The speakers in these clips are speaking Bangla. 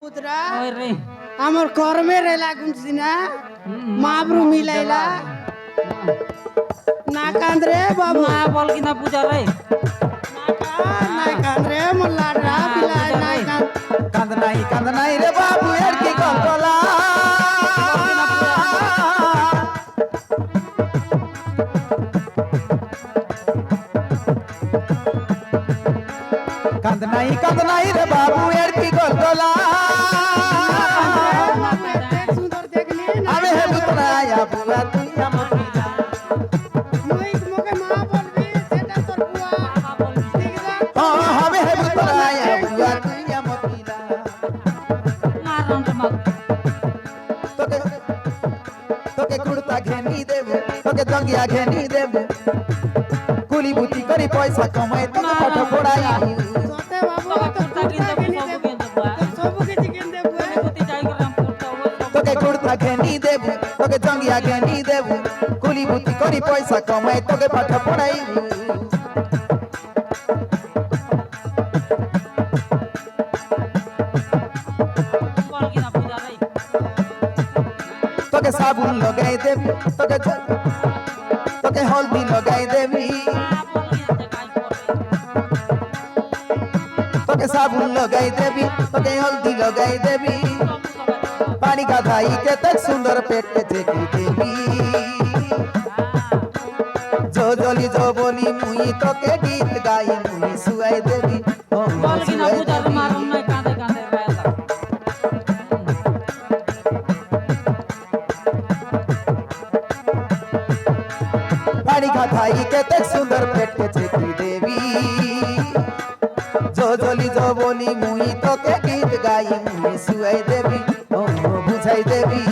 পুত্রা আমার কর্মের এলা গুনছি না মাবরু মিলাইলা না কান্দরে বাবু না বল কিনা পূজা রে না কান্দরে মোল্লা রা বিলাই না কান্দ নাই রে বাবু এর কি কতলা কান্দ নাই রে বাবু এর কি কতলা সুন্দর দেখলি না আমি হে পুত্রায়া বুয়া তুই আমার পিতা মুই মুকে মা বলবি সেটা তোর বুয়া ঠিক না আমি হে পুত্রায়া বুয়া তুই আমার পিতা মারন রে মা তোকে তোকে কুড়তা ঘেনি দেব তোকে জঙ্গিয়া ঘেনি দেব কুলি বুতি করি পয়সা কমাই তোকে পাঠ পড়াই সতে বাবু তো তো কুর্তা কিনতে সব কিছু কিনতে বুয়া কোতি যাই গেলাম কুর্তা ও তোকে কুড়তা ঘেনি দেব তোকে জঙ্গিয়া ঘেনি দেব কুলি বুতি করি পয়সা কমাই তোকে পাঠ পড়াই বল কিনা পূজা রে তোকে সাবুন লগাই দেব তোকে হলদি লগাই দেবি তোকে সাবুন লগাই দেবি তোকে হলদি লগাই দেবি পানি গাধাই के तक सुंदर पेट के देखी देवी जो जोली जो बोली मुई तो के गीत गाई मुई सुआई देवी ओ বল কিনা सुआई পূজা देवी। মারন নাই কাঁদে কাঁদে রায়লা पानी गाधाई के तक सुंदर पेट के देखी देवी जो जोली जो बोली मुई तो के गीत गाई मुई सुआई देवी ओ बुझाई देवी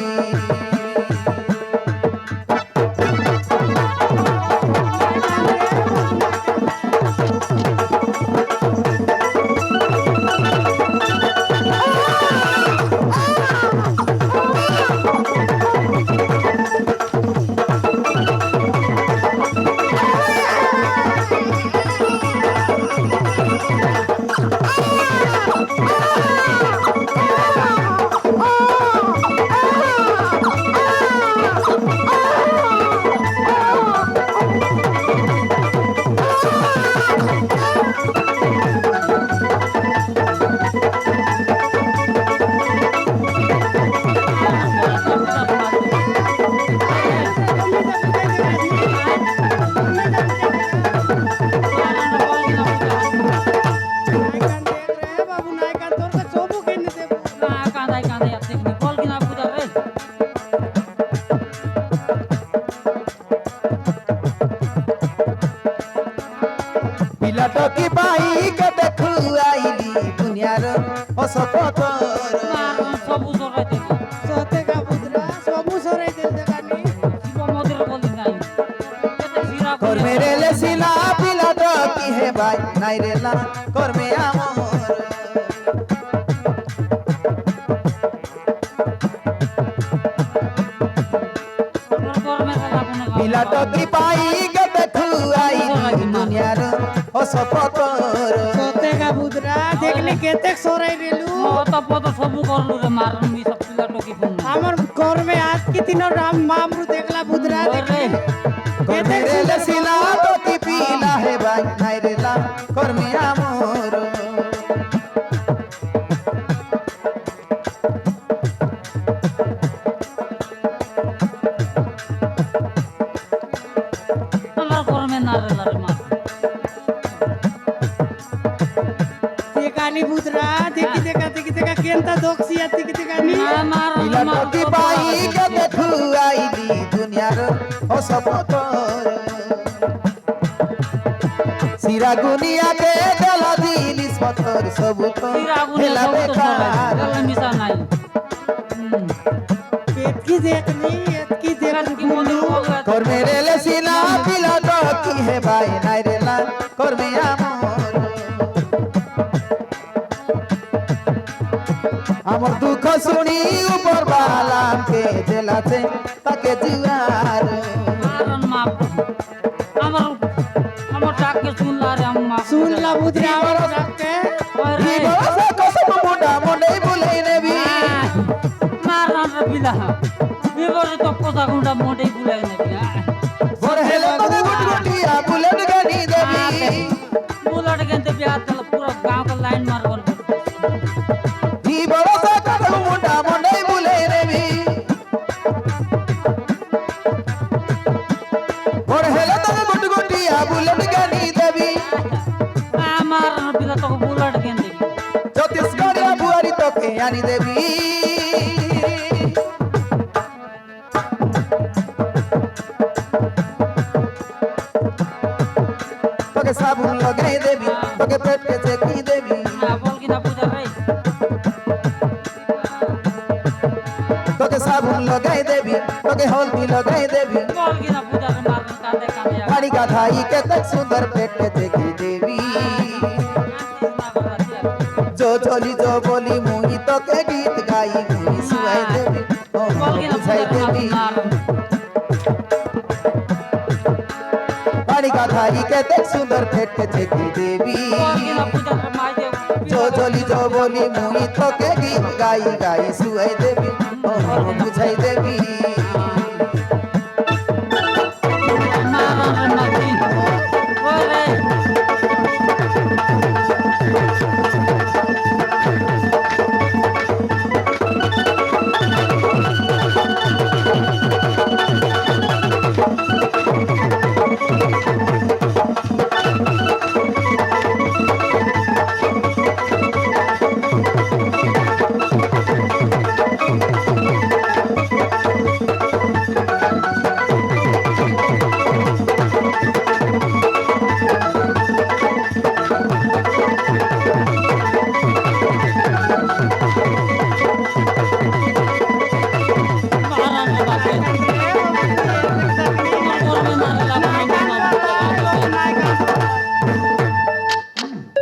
বাবু নাই কান তোর কা সব কিনে দেব না কাঁদাই কাঁদাই আর দেখনি বল কিনা পূজা রে पिलाटो की बाई के देखु आईली दुनियार असपतर মারন সবু জরাই দেব সতে কা পুত্রা সবু সরাই দিল দেখানি শিব মন্দির বলি নাই কেতে ফিরা कर मेरे ले सिला पिलाटो की है भाई नाई रेला कर में आमोर গরমে গলা কোনে पिलाटो की बाई के देखु आईली दुनियार असपतर সতে কা পুত্রা দেখলি কেতে সরাই দিলু পত সবু করলু রে মারন মি সব পিলা টকি ফোন আমার কর্মে আজ কি দিন রাম মামরু দেখলা পুত্রা দেখলি कर मेरे ले सिला तो की पीला है भाई नाई रेला कर में आमोर আমার গরমে না রে লারে মা দেখানি পুত্রা দেখি দেখা কেনতা দোকসিয়া দেখি দেখানি না মারন पिलाटो की बाई के देखु आईली दुनियार असपतर सिरा गुनिया के गला दिलिस पत्थर सबूतर ফিরা গুনে हेला সবু তো बेकार সরাই মিশা নাই এতকি দেখনি এতকি কি মন্দির দেখলু বললা कर मेरे ले सिला पिलाटो की है भाई नाई रेला कर में आमोर আমার দুঃখ শুনি উপর বালাম কে জেলাতে তাকে জুয়ার মারন মা আমার আমার ডাকে শুনলা রে আম্মা শুনলা পুত্রা আমার ডাকে ওরে জীবন কসম মোটা মনে বলে নেবে बिला एबारे तो कोसा गुंडा मोटे बुलाय ना और हेले तोके गुटगुटिया बुलेट गनी देवी बुलाट गंते बिया तल पूरा गांव का लाइन मारवन ही भरोसा करू मुंडा मोंडे बुले देवी और हेले तोके गुटगुटिया बुलेट गनी देवी আমার বিলা তো বুলাট গেন্দে छत्तीसगढ़िया बुआरी तोके यानी देवी तोके साबुन लगाई देवी तोके पेट के चेकी देवी না বল কি না পূজা রে तोके साबुन लगाई देवी तोके हल्दी लगाई देवी বল কি না পূজা রে মারন কাঁদে কাঁদে गाड़ी का धाई के तक सुंदर पेट के चेकी देवी जो चली जो बोली मुही तोके गीत गाई मुही सुहाई देवी ओ বল কি না बुझाई পূজা देवी মার गाड़ी का धाई के तक सुंदर पेट के चेकी देवी বল কি না পূজা রে মাই দে जो चली जो बोली मुही तोके गीत गाई गाई सुहाई देवी ओ बुझाई देवी মারন মাতি ওরে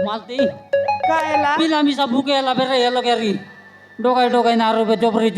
मालती कायला पिला मिसा भुके ला बेरे येलो गेरी डोगाय डोगाय नारो बे जोबरी